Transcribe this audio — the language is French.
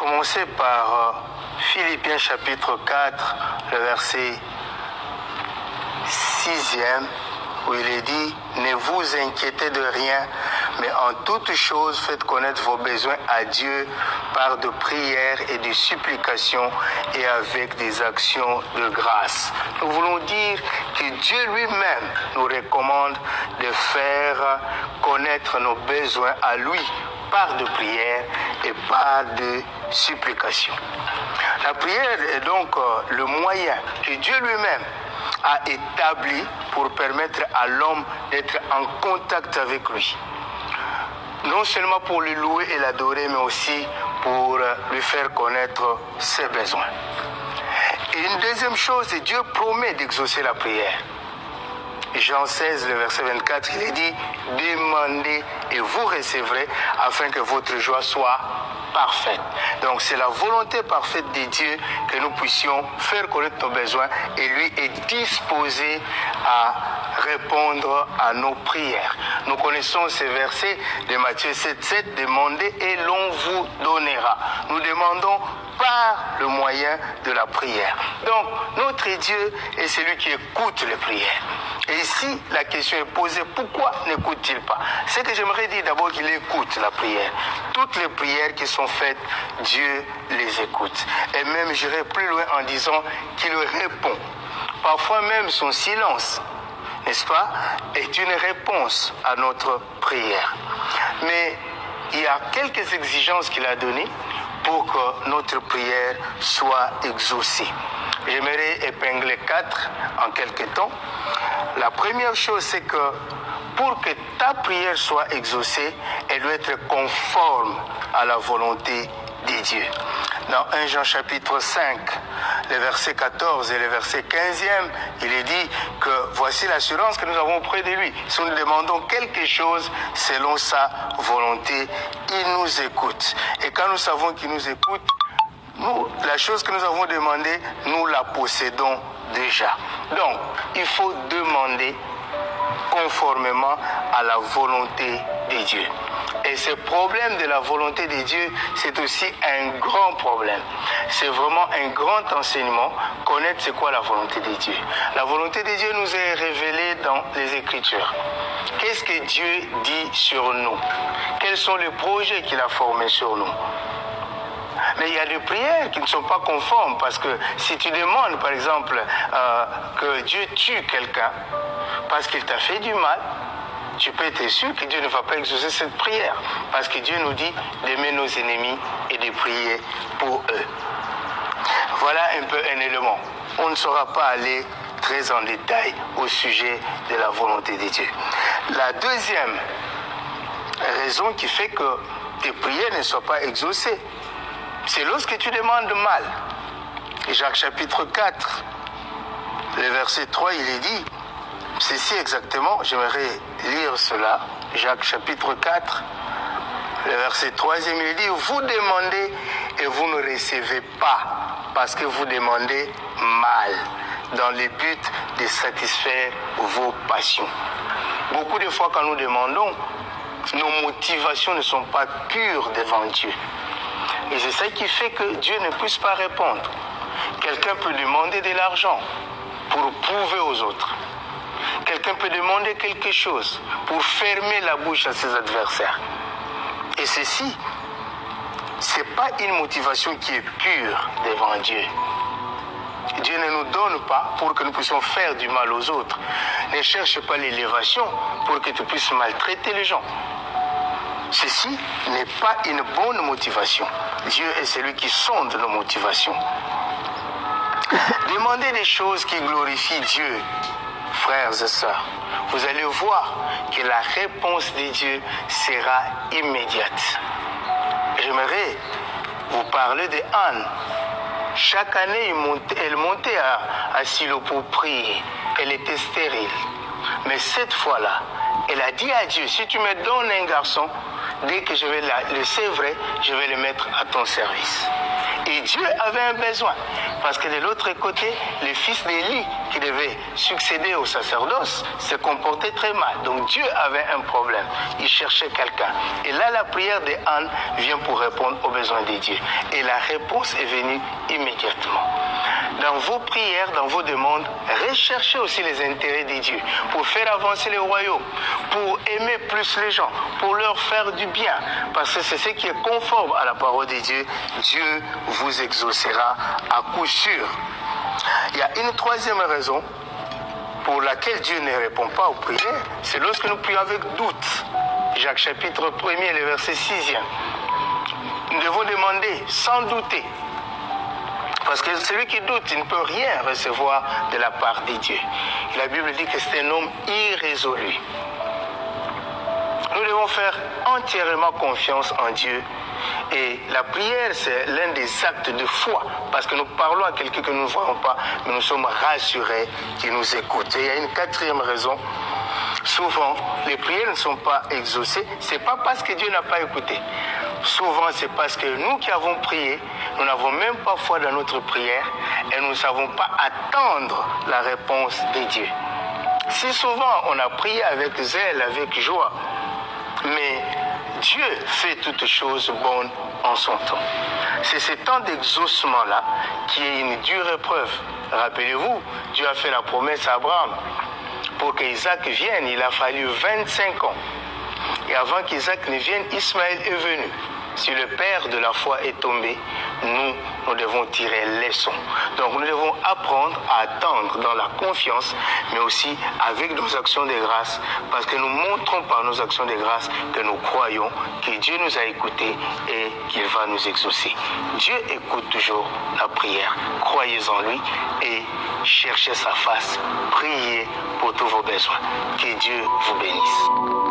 commencer par Philippiens chapitre 4, le verset 6e, où il est dit « Ne vous inquiétez de rien, mais en toute chose faites connaître vos besoins à Dieu par de prières et de supplications et avec des actions de grâce. » Nous voulons dire que Dieu lui-même nous recommande de faire connaître nos besoins à lui par de prières et par de supplications. La prière est donc le moyen que Dieu lui-même a établi pour permettre à l'homme d'être en contact avec lui. Non seulement pour le louer et l'adorer, mais aussi pour lui faire connaître ses besoins. Et une deuxième chose, Dieu promet d'exaucer la prière. Jean 16, le verset 24, il est dit « Demandez et vous recevrez afin que votre joie soit parfaite. » Donc c'est la volonté parfaite de Dieu que nous puissions faire connaître nos besoins et lui est disposé à répondre à nos prières. Nous connaissons ces versets de Matthieu 7, 7, « Demandez et l'on vous donnera. » Nous demandons par le moyen de la prière. Donc notre Dieu est celui qui écoute les prières. Et ici, la question est posée, pourquoi n'écoute-t-il pas? C'est que j'aimerais dire d'abord qu'il écoute la prière. Toutes les prières qui sont faites, Dieu les écoute. Et même, j'irai plus loin en disant qu'il répond. Parfois même son silence, n'est-ce pas, est une réponse à notre prière. Mais il y a quelques exigences qu'il a données pour que notre prière soit exaucée. J'aimerais épingler 4 en quelques temps. La première chose, c'est que pour que ta prière soit exaucée, elle doit être conforme à la volonté de Dieu. Dans 1 Jean chapitre 5, le verset 14 et le verset 15e, il est dit que voici l'assurance que nous avons auprès de lui. Si nous demandons quelque chose selon sa volonté, il nous écoute. Et quand nous savons qu'il nous écoute, nous, la chose que nous avons demandée, nous la possédons déjà. Donc, il faut demander conformément à la volonté de Dieu. Et ce problème de la volonté de Dieu, c'est aussi un grand problème. C'est vraiment un grand enseignement, connaître c'est quoi la volonté de Dieu. La volonté de Dieu nous est révélée dans les Écritures. Qu'est-ce que Dieu dit sur nous? Quels sont les projets qu'il a formés sur nous? Mais il y a des prières qui ne sont pas conformes parce que si tu demandes par exemple que Dieu tue quelqu'un parce qu'il t'a fait du mal, tu peux être sûr que Dieu ne va pas exaucer cette prière parce que Dieu nous dit d'aimer nos ennemis et de prier pour eux. Voilà un peu un élément. On ne saura pas aller très en détail au sujet de la volonté de Dieu. La deuxième raison qui fait que tes prières ne soient pas exaucées, c'est lorsque tu demandes mal. Jacques chapitre 4, le verset 3, il est dit, ceci exactement, j'aimerais lire cela, Jacques chapitre 4, le verset 3e, il est dit, vous demandez et vous ne recevez pas, parce que vous demandez mal, dans le but de satisfaire vos passions. Beaucoup de fois quand nous demandons, nos motivations ne sont pas pures devant Dieu. Et c'est ça qui fait que Dieu ne puisse pas répondre. Quelqu'un peut demander de l'argent pour prouver aux autres. Quelqu'un peut demander quelque chose pour fermer la bouche à ses adversaires. Et ceci, ce n'est pas une motivation qui est pure devant Dieu. Dieu ne nous donne pas pour que nous puissions faire du mal aux autres. Ne cherche pas l'élévation pour que tu puisses maltraiter les gens. Ceci n'est pas une bonne motivation. Dieu est celui qui sonde nos motivations. Demandez des choses qui glorifient Dieu, frères et sœurs. Vous allez voir que la réponse de Dieu sera immédiate. J'aimerais vous parler de Anne. Chaque année, elle montait à Silo pour prier. Elle était stérile. Mais cette fois-là, elle a dit à Dieu, si tu me donnes un garçon, dès que je vais le sévrer, je vais le mettre à ton service. Et Dieu avait un besoin. Parce que de l'autre côté, le fils d'Élie, qui devait succéder au sacerdoce, se comportait très mal. Donc Dieu avait un problème. Il cherchait quelqu'un. Et là, la prière de Anne vient pour répondre aux besoins de Dieu. Et la réponse est venue immédiatement. Dans vos prières, dans vos demandes, recherchez aussi les intérêts de Dieu pour faire avancer le royaume, pour aimer plus les gens, pour leur faire du bien. Parce que c'est ce qui est conforme à la parole de Dieu. Dieu vous exaucera à coup sûr. Il y a une troisième raison pour laquelle Dieu ne répond pas aux prières, c'est lorsque nous prions avec doute. Jacques chapitre 1er, le verset 6e. Nous devons demander sans douter. Parce que celui qui doute, il ne peut rien recevoir de la part de Dieu. Et la Bible dit que c'est un homme irrésolu. Nous devons faire entièrement confiance en Dieu. Et la prière, c'est l'un des actes de foi. Parce que nous parlons à quelqu'un que nous ne voyons pas, mais nous sommes rassurés qu'il nous écoute. Et il y a une quatrième raison. Souvent, les prières ne sont pas exaucées. Ce n'est pas parce que Dieu n'a pas écouté. Souvent, c'est parce que nous qui avons prié, nous n'avons même pas foi dans notre prière et nous ne savons pas attendre la réponse de Dieu. Si souvent on a prié avec zèle, avec joie, mais Dieu fait toutes choses bonnes en son temps. C'est ce temps d'exaucement-là qui est une dure épreuve. Rappelez-vous, Dieu a fait la promesse à Abraham. Pour qu'Isaac vienne, il a fallu 25 ans. Et avant qu'Isaac ne vienne, Ismaël est venu. Si le père de la foi est tombé, nous devons tirer leçon. Donc nous devons apprendre à attendre dans la confiance, mais aussi avec nos actions de grâce, parce que nous montrons par nos actions de grâce que nous croyons que Dieu nous a écoutés et qu'il va nous exaucer. Dieu écoute toujours la prière. Croyez en lui et cherchez sa face. Priez pour tous vos besoins. Que Dieu vous bénisse.